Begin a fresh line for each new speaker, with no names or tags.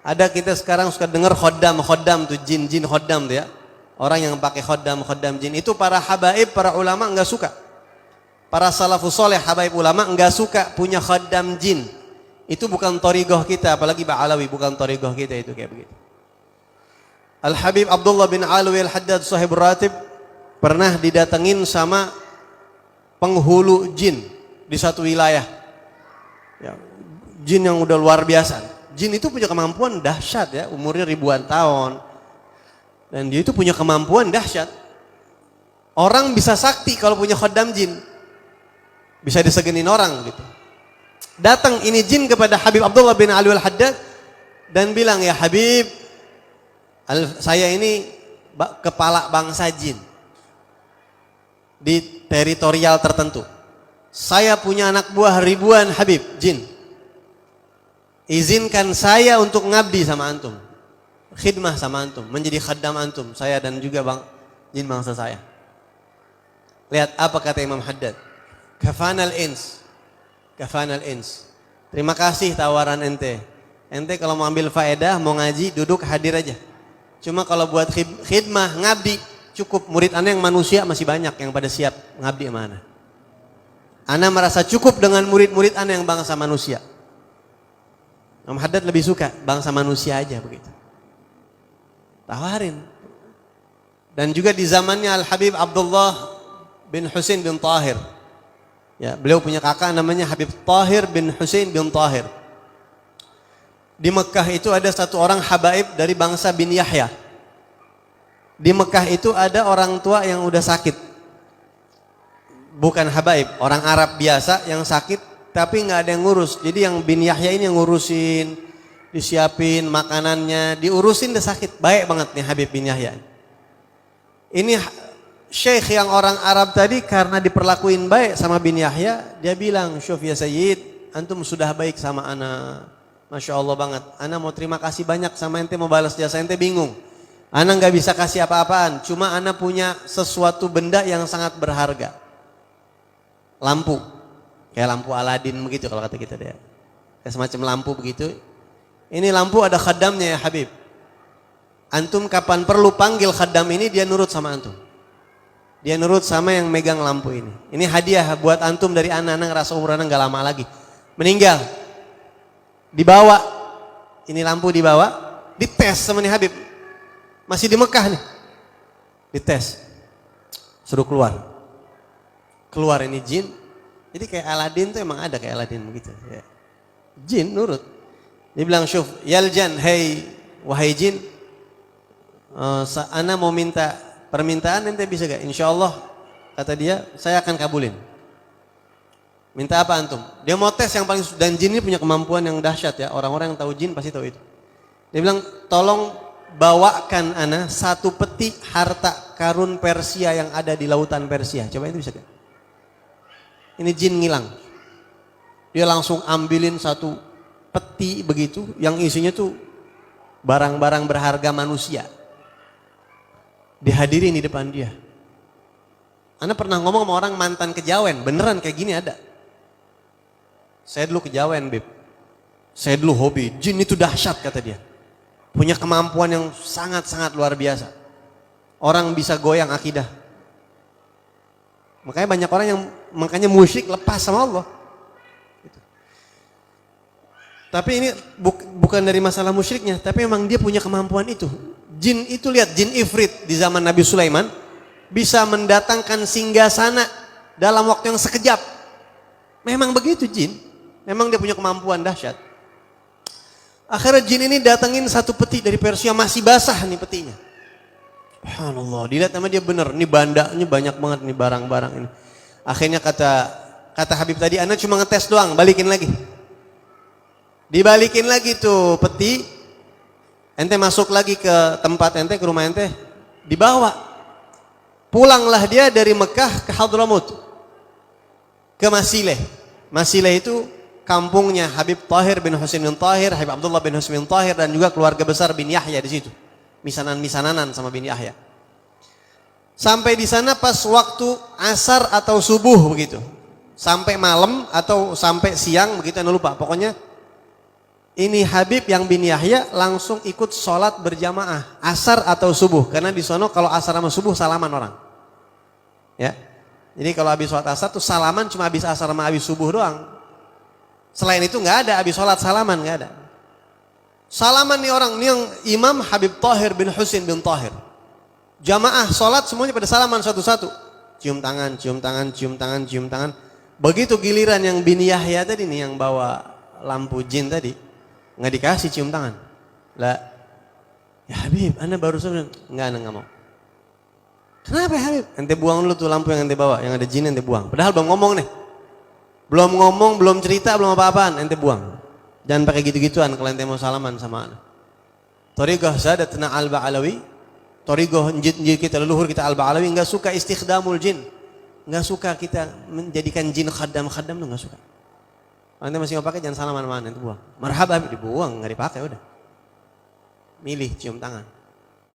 Ada kita sekarang suka dengar khoddam tuh, jin khoddam tuh ya. Orang yang pakai khoddam jin itu para habaib, para ulama enggak suka. Para salafus soleh, habaib ulama enggak suka punya khoddam jin. Itu bukan thariqah kita, apalagi Ba'alawi, bukan thariqah kita itu kayak begitu. Al-Habib Abdullah bin Alwi Al-Haddad Sahibur Ratib pernah didatengin sama penghulu jin di satu wilayah. Ya, jin yang udah luar biasa. Jin itu punya kemampuan dahsyat ya, umurnya ribuan tahun. Dan dia itu punya kemampuan dahsyat. Orang bisa sakti kalau punya khoddam jin. Bisa disegenin orang gitu. Datang ini jin kepada Habib Abdullah bin Ali Al-Haddad dan bilang, "Ya Habib, saya ini kepala bangsa jin di teritorial tertentu. Saya punya anak buah ribuan Habib, jin. Izinkan saya untuk ngabdi sama antum, khidmah sama antum, menjadi khaddam antum, saya dan juga jin bangsa saya." Lihat apa kata Imam Haddad. Kafanal ins. Terima kasih tawaran ente. Ente kalau mau ambil faedah, mau ngaji, duduk hadir aja. Cuma kalau buat khidmah, ngabdi, cukup. Murid ana yang manusia masih banyak yang pada siap ngabdi sama ana. Ana merasa cukup dengan murid-murid ana yang bangsa manusia. Imam Haddad lebih suka bangsa manusia aja begitu. Tawarin. Dan juga di zamannya Al-Habib Abdullah bin Husain bin Tahir. Ya, beliau punya kakak namanya Habib Tahir bin Husain bin Tahir. Di Mekah itu ada satu orang habaib dari bangsa bin Yahya. Di Mekah itu ada orang tua yang udah sakit. Bukan habaib, orang Arab biasa yang sakit tapi nggak ada yang ngurus. Jadi yang bin Yahya ini yang ngurusin, disiapin makanannya, diurusin, udah sakit. Baik banget nih Habib bin Yahya. Ini syekh yang orang Arab tadi karena diperlakuin baik sama bin Yahya, dia bilang, "Syuf ya Sayyid, antum sudah baik sama ana. Masya Allah banget. Ana mau terima kasih banyak sama ente, mau balas jasa ente, bingung. Ana nggak bisa kasih apa-apaan, cuma ana punya sesuatu benda yang sangat berharga. Lampu. Kayak lampu Aladin begitu kalau kata kita deh. Kayak semacam lampu begitu. Ini lampu ada khaddamnya ya Habib. Antum kapan perlu panggil khaddam ini, dia nurut sama antum. Dia nurut sama yang megang lampu ini. Ini hadiah buat antum dari anak-anak, ngerasa umur anak nggak lama lagi. Meninggal. Dibawa. Ini lampu dibawa. Dites sama nih Habib. Masih di Mekah nih. Dites. Suruh keluar. Keluar ini jin. Jadi kayak Aladin tuh emang ada kayak Aladin begitu. Ya. Jin nurut. Dia bilang, "Syuf, yaljan, hei wahai jin. Ana mau minta permintaan, ente bisa gak? Insya Allah," kata dia, "saya akan kabulin." Minta apa antum? Dia mau tes yang paling, dan jin ini punya kemampuan yang dahsyat ya. Orang-orang yang tahu jin pasti tahu itu. Dia bilang, "Tolong bawakan ana satu peti harta karun Persia yang ada di lautan Persia." Coba itu bisa gak? Ini jin ngilang. Dia langsung ambilin satu peti begitu yang isinya tuh barang-barang berharga manusia. Dihadirin di depan dia. Ana pernah ngomong sama orang mantan kejawen, beneran kayak gini ada. "Saya dulu kejawen, Beb. Saya dulu hobi, jin itu dahsyat," kata dia. Punya kemampuan yang sangat-sangat luar biasa. Orang bisa goyang akidah. Makanya banyak orang yang makanya musyrik lepas sama Allah. Gitu. Tapi ini bukan dari masalah musyriknya, tapi memang dia punya kemampuan itu. Jin itu lihat, jin ifrit di zaman Nabi Sulaiman bisa mendatangkan singgasana dalam waktu yang sekejap. Memang begitu jin. Memang dia punya kemampuan dahsyat. Akhirnya jin ini datangin satu peti dari Persia, masih basah nih petinya. Subhanallah, dilihat sama dia bener, ini bandanya banyak banget nih barang-barang ini. Akhirnya kata Habib tadi, "Ana cuma ngetes doang, balikin lagi." Dibalikin lagi tuh peti, ente masuk lagi ke tempat ente, ke rumah ente, dibawa. Pulanglah dia dari Mekah ke Hadramut, ke Masileh. Masileh itu kampungnya Habib Tahir bin Husain bin Tahir, Habib Abdullah bin Husain bin Tahir, dan juga keluarga besar bin Yahya di situ. Misanan-misananan sama bin Yahya. Sampai di sana pas waktu asar atau subuh begitu. Sampai malam atau sampai siang begitu, anda lupa. Pokoknya ini Habib yang bin Yahya langsung ikut sholat berjamaah asar atau subuh, karena di sono kalau asar sama subuh salaman orang. Ya, jadi kalau habis sholat asar tuh salaman cuma habis asar sama habis subuh doang. Selain itu nggak ada habis sholat salaman, nggak ada. Salaman nih orang, nih yang Imam Habib Tahir bin Husin bin Tahir. Jamaah sholat semuanya pada salaman satu-satu. Cium tangan, cium tangan, cium tangan, cium tangan. Begitu giliran yang bin Yahya tadi nih yang bawa lampu jin tadi. Nggak dikasih cium tangan. Lah, ya Habib, anda baru saja. Enggak mau. Kenapa ya Habib? Ente buang dulu tuh lampu yang ente bawa, yang ada jin ente buang. Padahal belum ngomong nih. Belum ngomong, belum cerita, belum apa-apaan, ente buang. Jangan pakai gitu-gituan kalau ente mau salaman sama anak. Thariqah Sadatna Al-Ba'alawi, Thariqah jin kita, leluhur kita Al-Ba'alawi, nggak suka istikhdamul jin. Nggak suka kita menjadikan jin khaddam tuh nggak suka. Anda masih mau pakai jangan salaman sama anda, itu buang. Marhaba dibuang, nggak dipakai udah. Milih cium tangan.